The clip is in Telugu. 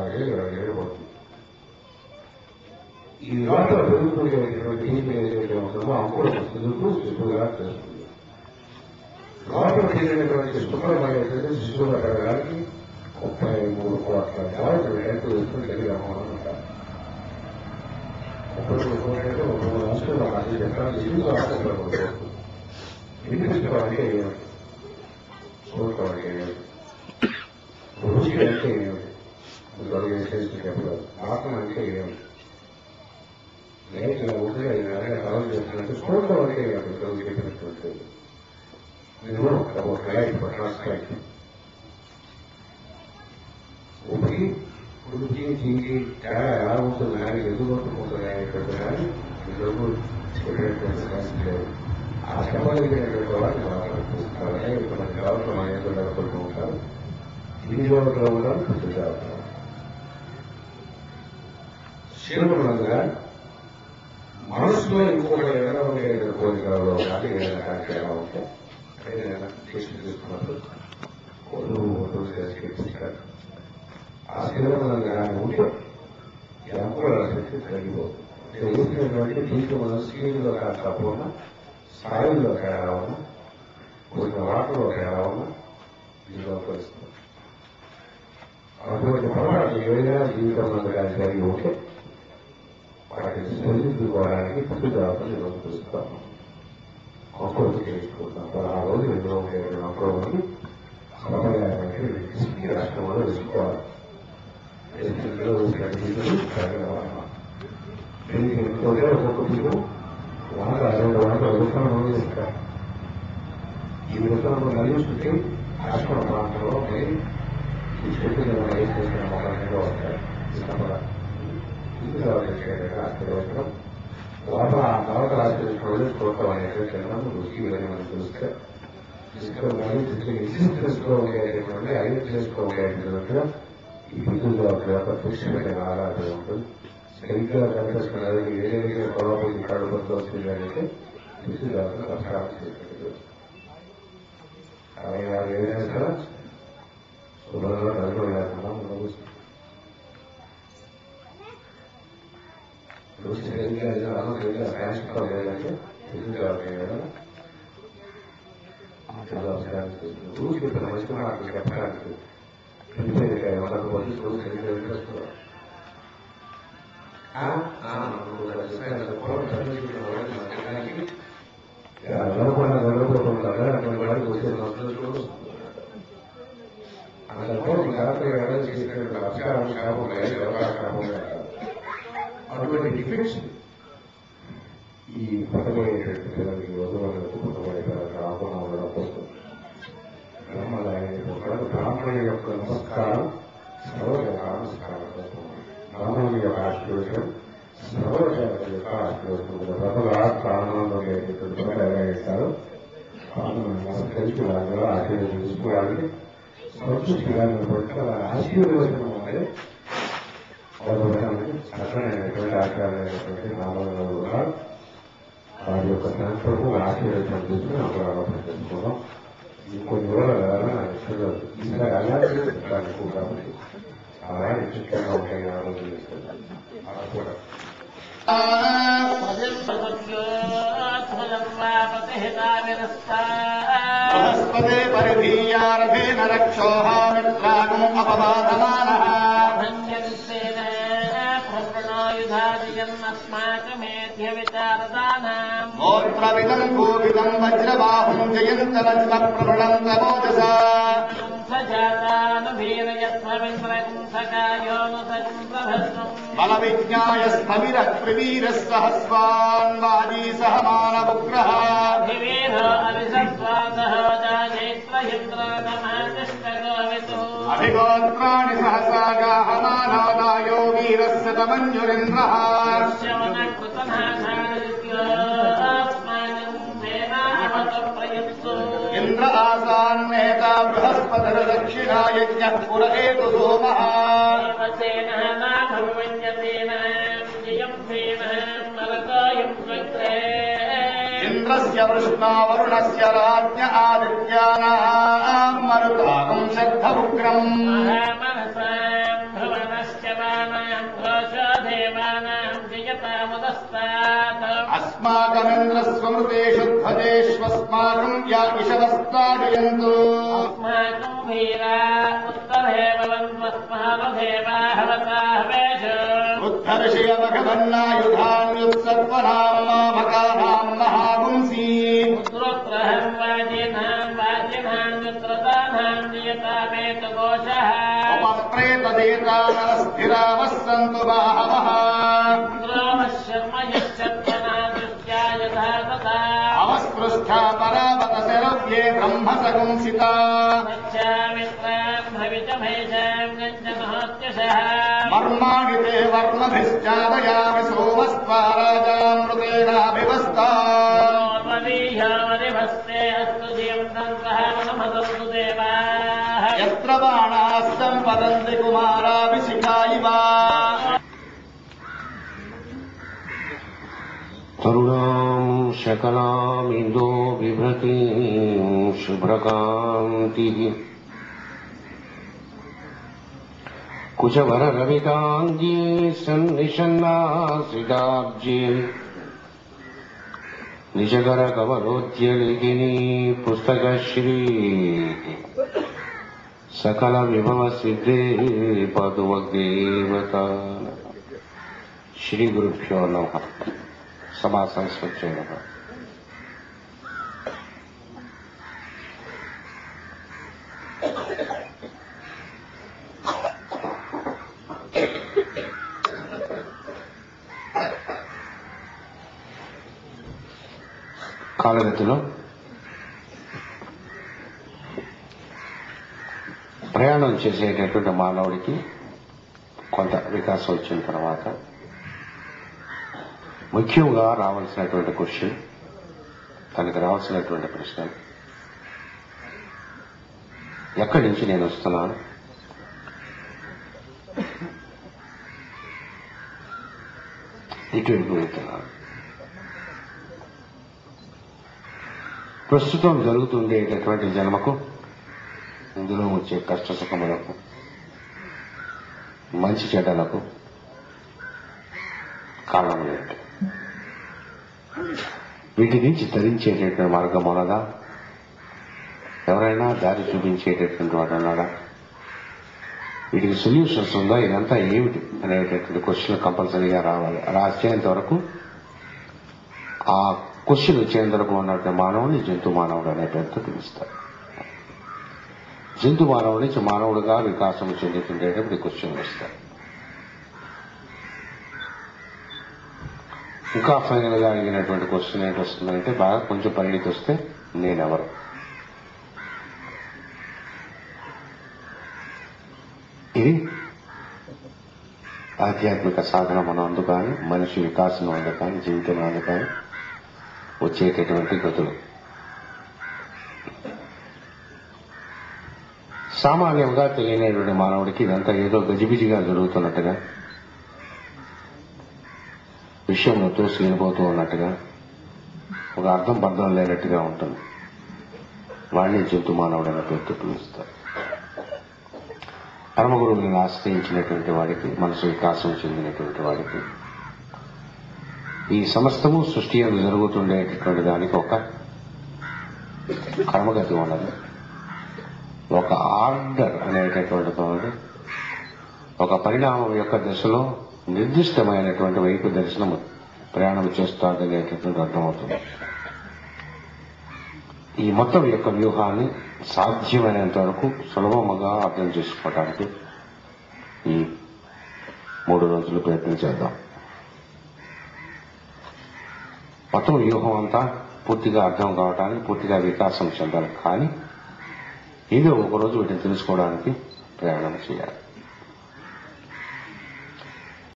6 పడుతుంది. ఈ లోపల పెరుగుతుండేటువంటి ఏదైతే ఉంటుందో అంకురం వస్తుందో శిశువుగా చేస్తుంది. లోపల చేరినటువంటి శుక్రమైనటువంటి శిశువులు పెరగడానికి 33 కోట్ల రైతు వేసుకుని తెలియజేయమంటారు. 33 కోట్ల అంటే 3 రాష్ట్రాలు అది చెప్పాలి. ఇల్లు ఆటలు ఇంటించుకోవాలంటే ఏమిటి, చూసుకోవాలంటే ఏమిటి, రుచి అంటే ఏమిటి, చెప్పారు. ఆత్మ అంటే ఏమిటి, లేక ఉంటే కలవ చేస్తున్నట్టు చూసుకోవాలంటే ఏమిటి చెప్పినటువంటి నేను ఒక లైట్ ట్రాన్స్లైట్ ఉడికి ఉడికి తిండి తేడా ఎలా ఉంటుంది కానీ ఎందుకు ఉంటుంది అనేటువంటి కానీ డబ్బు చెప్పేటువంటి లేదు. ఆ చెప్పగలిగినటువంటి వారిని అలాగే ఇక్కడ మనకి కావాల్సిన అనేక డబ్బులు ఉంటారు. ఇన్ని చోట్ల ఉంటారు, ప్రతి చోట్ల శిల్పనందుగా మనసులో ఇంకొక ఏదైనా ఉంటే కోరికలలో కానీ ఏదైనా కానీ ఎలా ఉంటే ఏదైనా తీసుకున్నప్పుడు ఆ శిల్పనందుగా ఉంటే ఎంపల శక్తి తగ్గిపోతుంది. తెలిసినటువంటి దీంట్లో మన స్కీమ్లో కాకపోయినా స్థాయిలో తేడా ఉన్నా కొన్ని వాటిలో తేడా ఉన్నా దీనిలో పరిస్థితి అటువంటి పొరపాటు ఏదైనా జీవితంలో కానీ జరిగి ఉంటే వాటిని సరిదిద్దుకోవడానికి పుట్టుదాతలు ఈరోజు పిలుస్తాము. మొక్కలు చేసుకుంటాం. ఆ రోజు ఎన్నో ఉండేటువంటి మొక్కలని సమయానికి రాష్ట్రంలో వేసుకోవాలి. ఒక్కొక్కరు 100-200 రూపాయలు ఇస్తారు. ఈ రూపాయలు నలుగుతుంటే రాష్ట్ర ప్రాంతంలో ఈ చెట్టు చేసిన మొక్కలు వస్తాయి. ఆశ్చర్యవసరం లోపల ఆ తర్వాత ఆశ్చర్యించుకోవడం చూడటం అనేటువంటి రుచి ఇవన్నీ మనం చూస్తే ఎగ్జిస్టెన్స్లో ఉండేటటువంటి ఐడెంటిటీస్లో ఉండేటటువంటి ఈ బిల్లులో ప్రత్యక్షమైన ఆరాధన ఉంటుంది. సరిగ్గా కనిపిస్తున్నది ఏదైతే పొలపోయి కడుపుతో వచ్చిందంటే బిల్లుదారులు కష్టాలు చేసేది. అలాగే ఏదైనా సరే శుభ్రంగా నలుగురు లేకుండా ఉండదు. సరిగ్గా సరిగ్గా ఫ్యాషన్ లేదంటే బిల్లుదారు ఊరికి మంచి మాటలు చెప్పడానికి అటువంటి డిఫెక్ట్స్ ఈ పట్టబోయేటువంటి పిల్లలకి వధువులకు పట్టబోయే పిల్లలకు రాకుండా ఉండడం కోసం బ్రాహ్మణ యొక్క నమస్కారం సర్వజన నమస్కారం కోసం బ్రాహ్మణుల యొక్క ఆశీర్వచనం సర్వజన యొక్క ఆశీర్వచనం ప్రజల ప్రాణంలో ఉండేటటువంటి ఎలా ఇస్తారు నమస్కరించి వాళ్ళ ఆశీర్వచనం తీసుకోవడానికి సంతృష్టిగా పట్ల ఆశీర్వచనం అనేది చక్కనైనటువంటి ఆచార్యమైనటువంటి నాలుగు కూడా వారి యొక్క సంస్కృతం ఆశీర్వచనం తీసుకుని అప్పుడు ఆలోచన చేసుకున్నాం. ఇంకొన్ని రోజులు ఇంకా అలాంటి ఎక్కువ కాబట్టి అలాగే ఇష్టంగా ఉంటాయి ఆలోచన అలా కూడా బృహస్పతే పరిధీయారథేన రక్షోహామిత్రాగం అపవాదమానః మోత్రవిదం గోవిదం వజ్రబాహుం జయంతరజ్ఞప్రబలం తమోజసా బలవిజ్ఞాయస్తమిర ప్రవీర సహస్వాన్ వాజీ సహ మానవుగ్రహ అభిగోత్రాణి సహసాగాః మానవదాయో వీరస్య తమన్యురింద్రః ఇంద్ర ఆసాన్నేత బృహస్పతిర్ దక్షిణాయజ్ఞః పురహేతు సోమః ఇంద్రస్య వృష్ణా వరుణస్య రాజ్ఞ ఆదిత్యానాం మరుతాగం శబ్దముగ్రం अस्माकमिन्द्रस्वमृतेषु ध्वजेष्वस्माकं या इषवस्ताडयन्तु अस्माकं वीरा उत्तरे भवन्त्वस्मारथेवाहवताहवेषु उत्कर्षय भगवन्नायुधान्युत्सर्वनां मामकानां महापुंसि उत्तरोत्तरहं वाजिनां युत्रतानां नियतामेतकोशः उपप्रेतदेतानस्थिरावः सन्तु बाहवः अवस्पृष्टा परावतशरव्ये ब्रह्मसगुंसिता मर्माणि ते वर्मभिश्चादयामि सोमस्त्वाराजामृतेनाभिवस्ता यत्र बाणाः सम्पतन्ति कुमाराभिषिका इव तरुणां शकलामिन्दो बिभ्रतीं शुभ्रकान्तिः कुशवररविताङ्गी सन्निषन्नासिताब्जे निजकरकमलोद्यलिखिनी पुस्तकश्री सकलविभवसिद्धे पातु वग्देवता। श्रीगुरुभ्यो नमः। सभा संस्कृत्यै नमः। కాలగతిలో ప్రయాణం చేసేటటువంటి మానవుడికి కొంత వికాసం వచ్చిన తర్వాత ముఖ్యంగా రావాల్సినటువంటి క్వశ్చన్, తనకి రావాల్సినటువంటి ప్రశ్నలు, ఎక్కడి నుంచి నేను వస్తున్నాను, ఇటువైపు వెళ్తున్నాను, ప్రస్తుతం జరుగుతుండేటటువంటి జన్మకు, ఇందులో వచ్చే కష్ట సుఖములకు, మంచి చెడ్డలకు కారణం ఏంటి, వీటి నుంచి తరించేటటువంటి మార్గం ఉన్నదా, ఎవరైనా దారి చూపించేటటువంటి వాడు ఉన్నాడా, వీటికి సొల్యూషన్స్ ఉందా, ఇదంతా ఏమిటి అనేటటువంటి క్వశ్చన్ కంపల్సరీగా రావాలి. అలా వచ్చేంత వరకు, ఆ క్వశ్చన్ వచ్చేంత వరకు ఉన్నటువంటి మానవుని జంతు మానవుడు అనే పేరుతో పిలుస్తారు. జంతు మానవుడి నుంచి మానవుడుగా వికాసం చెందుతుండేటప్పుడు క్వశ్చన్ వస్తాయి. ఇంకా ఫైనల్ గా అడిగినటువంటి క్వశ్చన్ ఏంటి వస్తుందంటే, బాగా కొంచెం పరిణితి వస్తే నేనెవరు, ఇది ఆధ్యాత్మిక సాధన మనం అందుకని, మనిషి వికాసం అందుకని, జీవితం అందుకని వచ్చేటటువంటి గతులు. సామాన్యంగా తెలియనటువంటి మానవుడికి ఇదంతా ఏదో గజిబిజిగా జరుగుతున్నట్టుగా, విషయంలో తోసిపోతూ ఉన్నట్టుగా, ఒక అర్థం పర్థం లేనట్టుగా ఉంటుంది. వాడిని జంతు మానవుడు అనే పేరుతో పిలుస్తారు. పరమగురువుని ఆశ్రయించినటువంటి వాడికి, మనసు వికాసం చెందినటువంటి వాడికి ఈ సమస్తము సృష్టి యందు జరుగుతుండేటటువంటి దానికి ఒక కర్మగతి ఉన్నది, ఒక ఆర్డర్ అనేటటువంటిది ఉన్నది. ఒక పరిణామం యొక్క దశలో నిర్దిష్టమైనటువంటి వైపు దర్శనము ప్రయాణం చేస్తాదనేటటువంటి అర్థమవుతుంది. ఈ మొత్తం యొక్క వ్యూహాన్ని సాధ్యమైనంత వరకు సులభముగా అర్థం చేసుకోవడానికి ఈ 3 రోజులు ప్రయత్నం చేద్దాం. మొత్తం వ్యూహం అంతా పూర్తిగా అర్థం కావడానికి, పూర్తిగా వికాసం చెందాలి. కానీ ఏదో ఒకరోజు వీటిని తెలుసుకోవడానికి ప్రయాణం చేయాలి.